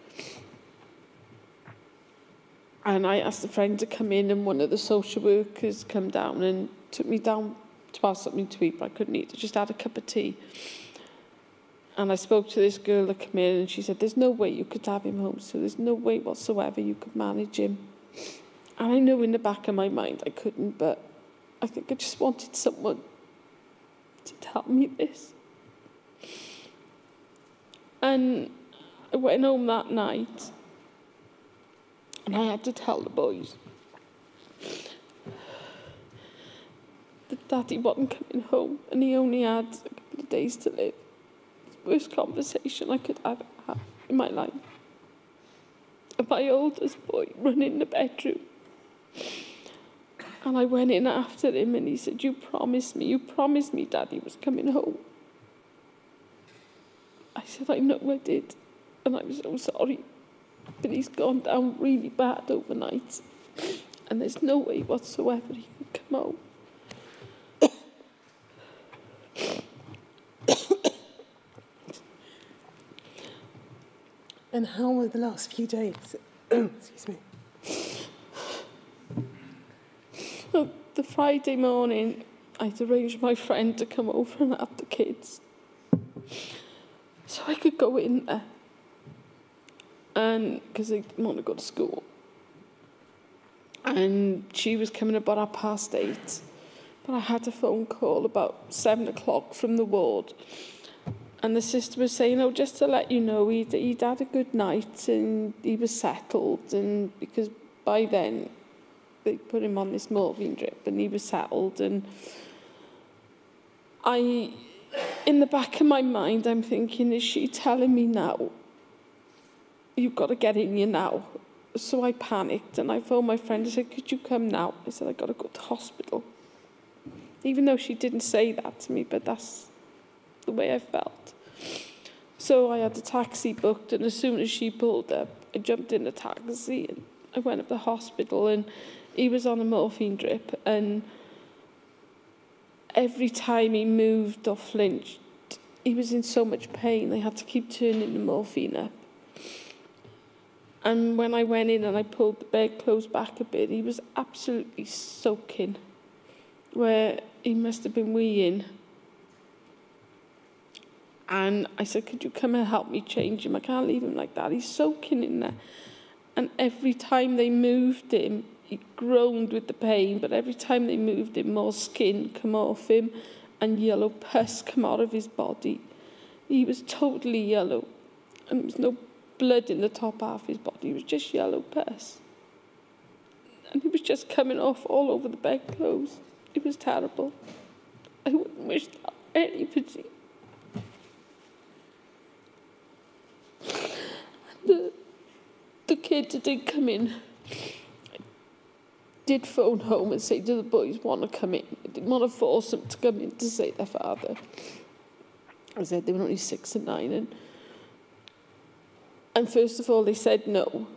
And I asked a friend to come in, and one of the social workers come down and took me down to have something to eat, but I couldn't eat. I just had a cup of tea. And I spoke to this girl that came in, and she said, there's no way you could have him home, so there's no way whatsoever you could manage him. And I knew in the back of my mind I couldn't, but I think I just wanted someone to tell me this. And I went home that night, and I had to tell the boys that Daddy wasn't coming home, and he only had a couple of days to live. It's the worst conversation I could ever have in my life. And my oldest boy running the bedroom. And I went in after him, and he said, you promised me Daddy was coming home. I said, I know I did, and I'm so sorry, but he's gone down really bad overnight, and there's no way whatsoever he could come home. And how were the last few days? Excuse me. Well, the Friday morning, I'd arranged my friend to come over and have the kids, so I could go in there, and because they didn't want to go to school. And she was coming about 8:30, but I had a phone call about 7 o'clock from the ward, and the sister was saying, oh, just to let you know, he'd had a good night and he was settled, and because by then they put him on this morphine drip and he was settled. And in the back of my mind, I'm thinking, is she telling me now, you've got to get in here now? So I panicked and I phoned my friend. I said, could you come now? I said, I've got to go to hospital. Even though she didn't say that to me, but that's the way I felt. So I had a taxi booked, and as soon as she pulled up, I jumped in the taxi and I went up to the hospital, and he was on a morphine drip, and every time he moved or flinched, he was in so much pain, they had to keep turning the morphine up. And when I went in and I pulled the bedclothes back a bit, he was absolutely soaking, where he must have been weeing. And I said, could you come and help me change him? I can't leave him like that. He's soaking in there. And every time they moved him, he groaned with the pain, but every time they moved him, more skin come off him and yellow pus come out of his body. He was totally yellow, and there was no blood in the top half of his body. It was just yellow pus. And it was just coming off all over the bedclothes. It was terrible. I wouldn't wish that on anybody. And the kids that did come in, I did phone home and say, do the boys want to come in? I didn't want to force them to come in to say their father. I said they were only 6 and 9. And first of all, they said no.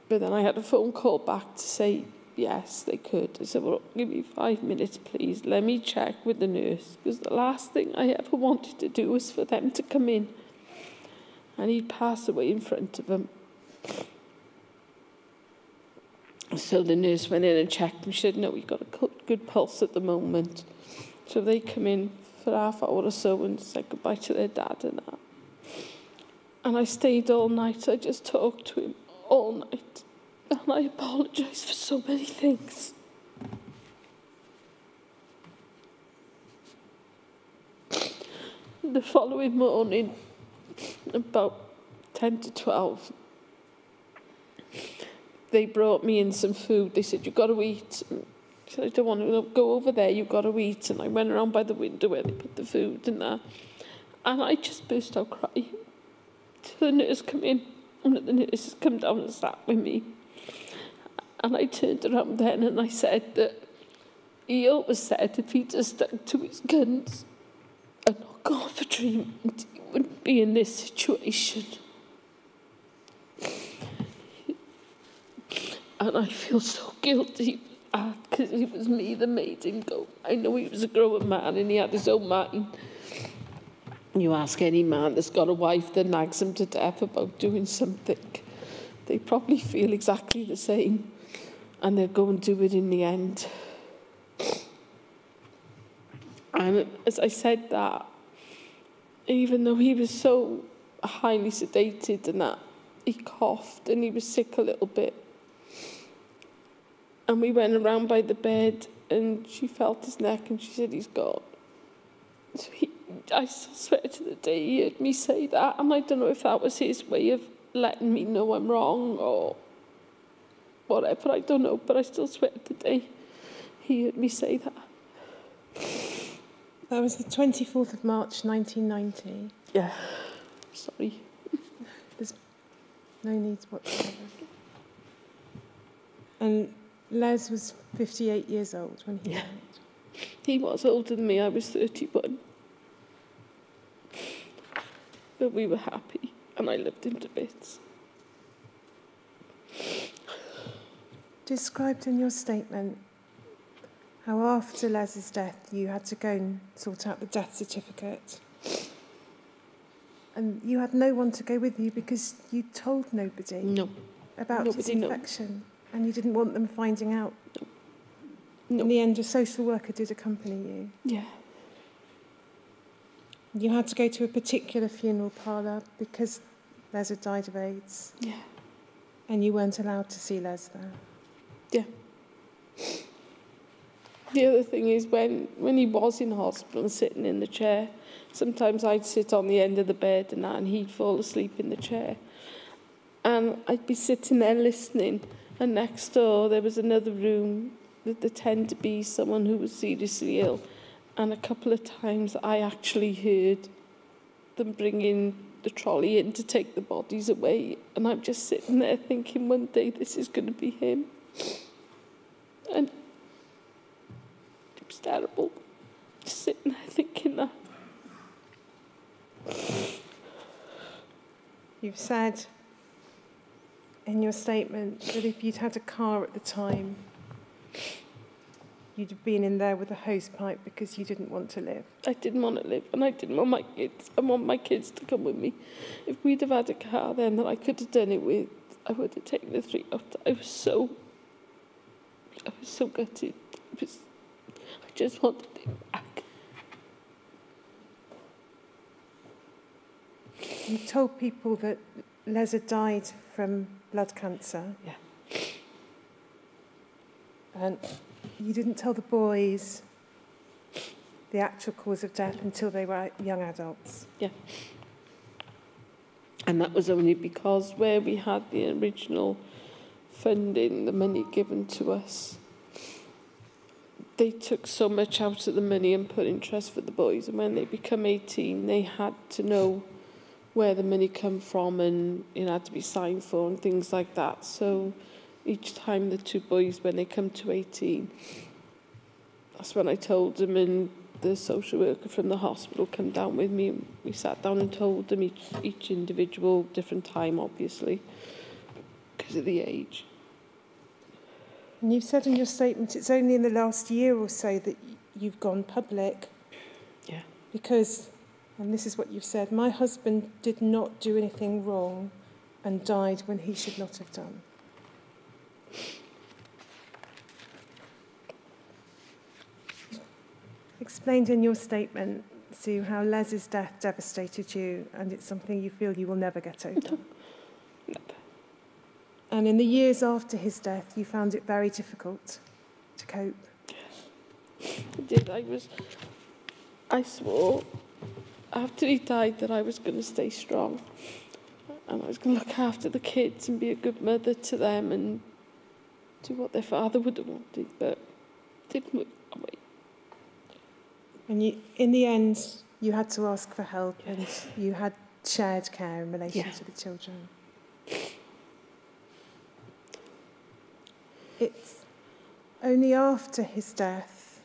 But then I had a phone call back to say, yes, they could. I said, well, give me 5 minutes, please. Let me check with the nurse. Because the last thing I ever wanted to do was for them to come in. And he'd pass away in front of them. So the nurse went in and checked him. She said, no, he's got a good pulse at the moment. So they come in for half hour or so and said goodbye to their dad and that. And I stayed all night. I just talked to him all night. And I apologise for so many things. The following morning, about 10 to 12, they brought me in some food. They said, you've got to eat. And I said, I don't want to go over there, you've got to eat. And I went around by the window where they put the food and that. And I just burst out crying. So the nurse come in, and the nurse come down and sat with me. And I turned around then and I said that he always said if he just stuck to his guns and not gone for treatment, he wouldn't be in this situation. And I feel so guilty because it was me that made him go. I know he was a grown man and he had his own mind. You ask any man that's got a wife that nags him to death about doing something, they probably feel exactly the same. And they'll go and do it in the end. And as I said that, even though he was so highly sedated and that, he coughed and he was sick a little bit. And we went around by the bed and she felt his neck and she said, he's gone. So I still swear to the day he heard me say that. And I don't know if that was his way of letting me know I'm wrong or whatever, I don't know, but I still swear to the day he heard me say that. That was the 24th of March, 1990. Yeah, sorry. There's no need whatsoever. And Les was 58 years old when he died. He was older than me, I was 31. But we were happy, and I loved him to bits. Described in your statement how after Les's death you had to go and sort out the death certificate. And you had no one to go with you because you told nobody about his infection. And you didn't want them finding out. No. In the end, a social worker did accompany you. Yeah. You had to go to a particular funeral parlour because Les had died of AIDS. Yeah. And you weren't allowed to see Les there. Yeah. The other thing is when he was in hospital and sitting in the chair, sometimes I'd sit on the end of the bed and that, and he'd fall asleep in the chair. And I'd be sitting there listening, and next door there was another room that there tended to be someone who was seriously ill. And a couple of times I actually heard them bringing the trolley in to take the bodies away. And I'm just sitting there thinking one day this is going to be him. And it was terrible. Just sitting there thinking that. You've said in your statement that if you'd had a car at the time, you'd have been in there with a hose pipe because you didn't want to live. I didn't want to live, and I didn't want my kids. I want my kids to come with me. If we'd have had a car then that I could have done it with, I would have taken the 3 out. I was so gutted. I just wanted him back. You told people that Les had died from blood cancer. Yeah. And you didn't tell the boys the actual cause of death until they were young adults. Yeah. And that was only because where we had the original funding, the money given to us, they took so much out of the money and put in trust for the boys. And when they become 18, they had to know where the money come from and it had to be signed for and things like that. So each time the 2 boys, when they come to 18, that's when I told them, and the social worker from the hospital came down with me, and we sat down and told them each individual, different time obviously, because of the age. And you've said in your statement it's only in the last year or so that you've gone public. Yeah. Because, and this is what you've said, my husband did not do anything wrong and died when he should not have done. Explained in your statement, Sue, how Les's death devastated you and it's something you feel you will never get over. No. And in the years after his death, you found it very difficult to cope. Yes, I did. I swore after he died that I was going to stay strong and I was going to look after the kids and be a good mother to them and do what their father would have wanted, but it didn't work that way. And you, in the end, you had to ask for help. Yes. And you had shared care in relation Yeah. to the children. It's only after his death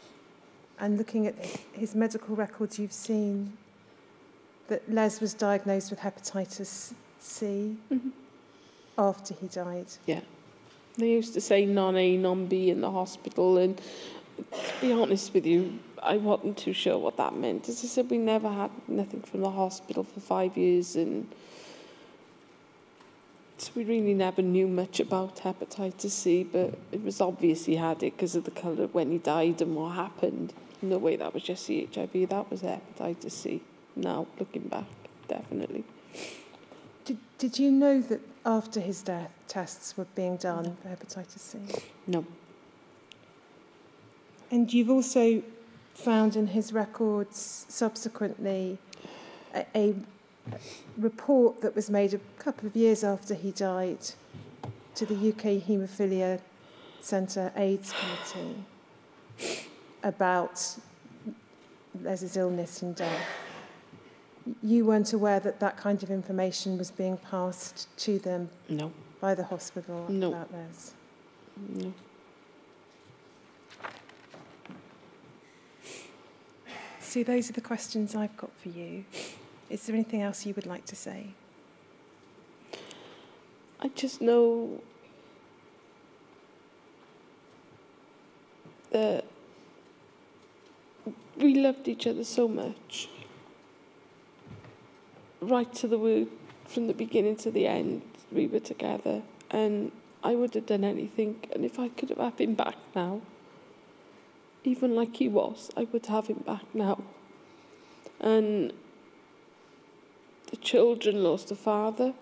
and looking at his medical records you've seen that Les was diagnosed with hepatitis C after he died. Yeah. They used to say non-A, non-B in the hospital, and to be honest with you, I wasn't too sure what that meant. As I said, we never had nothing from the hospital for 5 years, and so we really never knew much about hepatitis C, but it was obvious he had it because of the colour when he died and what happened. No way that was just the HIV, that was hepatitis C. Now, looking back, definitely. Did you know that after his death, tests were being done for hepatitis C? No. And you've also found in his records subsequently a report that was made a couple of years after he died to the UK Haemophilia Centre AIDS Committee about Les's illness and death. You weren't aware that that kind of information was being passed to them No. by the hospital No. about Les? No. So those are the questions I've got for you. Is there anything else you would like to say? I just know that we loved each other so much. Right to the word, from the beginning to the end, we were together. And I would have done anything. And if I could have had him back now, even like he was, I would have him back now. And the children lost a father.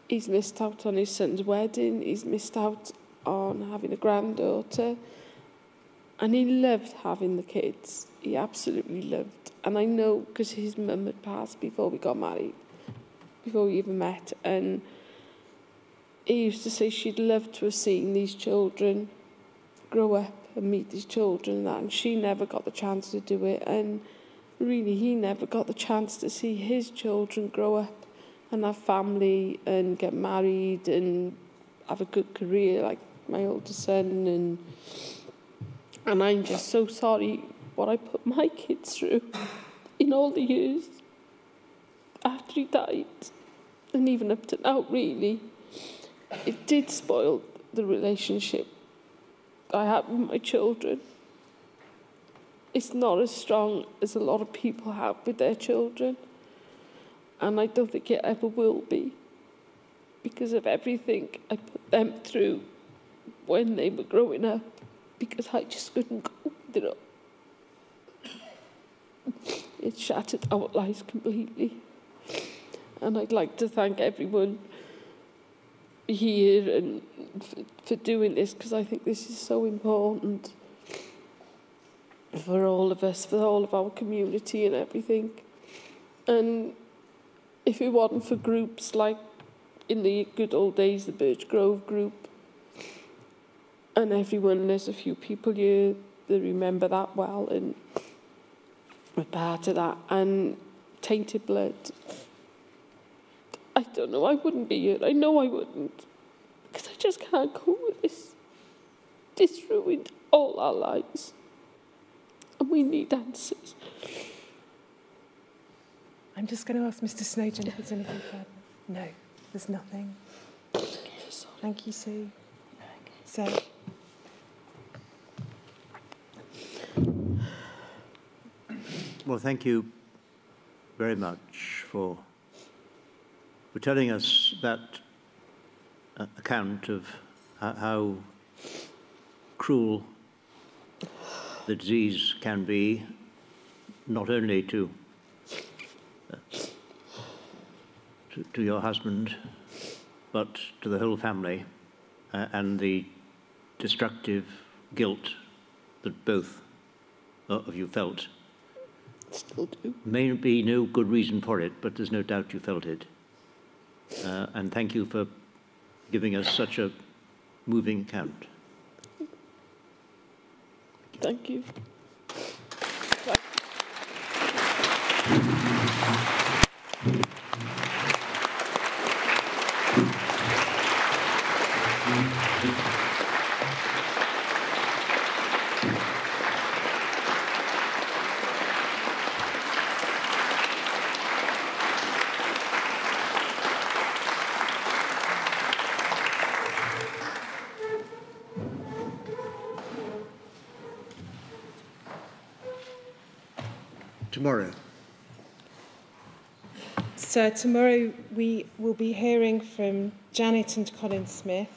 He's missed out on his son's wedding. He's missed out on having a granddaughter. And he loved having the kids. He absolutely loved. And I know because his mum had passed before we got married, before we even met. And he used to say she'd love to have seen these children grow up and meet these children and that. And she never got the chance to do it. And really, he never got the chance to see his children grow up and have family and get married and have a good career like my older son. And I'm just so sorry what I put my kids through in all the years after he died, and even up to now, really. It did spoil the relationship I had with my children. It's not as strong as a lot of people have with their children, and I don't think it ever will be, because of everything I put them through when they were growing up, because I just couldn't go with it all. It shattered our lives completely. And I'd like to thank everyone here and for doing this, because I think this is so important for all of us, for all of our community and everything. And if it wasn't for groups like in the good old days, the Birch Grove group, and everyone, there's a few people here that remember that well and were part of that, and Tainted Blood, I don't know, I wouldn't be here. I know I wouldn't, because I just can't cope with this. This ruined all our lives, and we need answers. I'm just going to ask Mr. Snowden if there's anything further. No, there's nothing. Thank you, Sue. So, Well, thank you very much for telling us that account of how cruel the disease can be, not only to your husband, but to the whole family, and the destructive guilt that both of you felt. Still do. May be no good reason for it, but there's no doubt you felt it. And thank you for giving us such a moving account. Thank you. Tomorrow. so tomorrow we will be hearing from Janet and Colin Smith.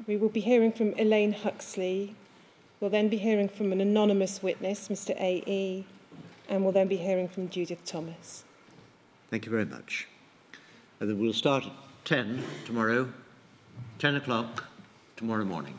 We will be hearing from Elaine Huxley. We'll then be hearing from an anonymous witness, Mr. A.E., and we'll then be hearing from Judith Thomas. Thank you very much. And then we'll start at 10 tomorrow, 10 o'clock tomorrow morning.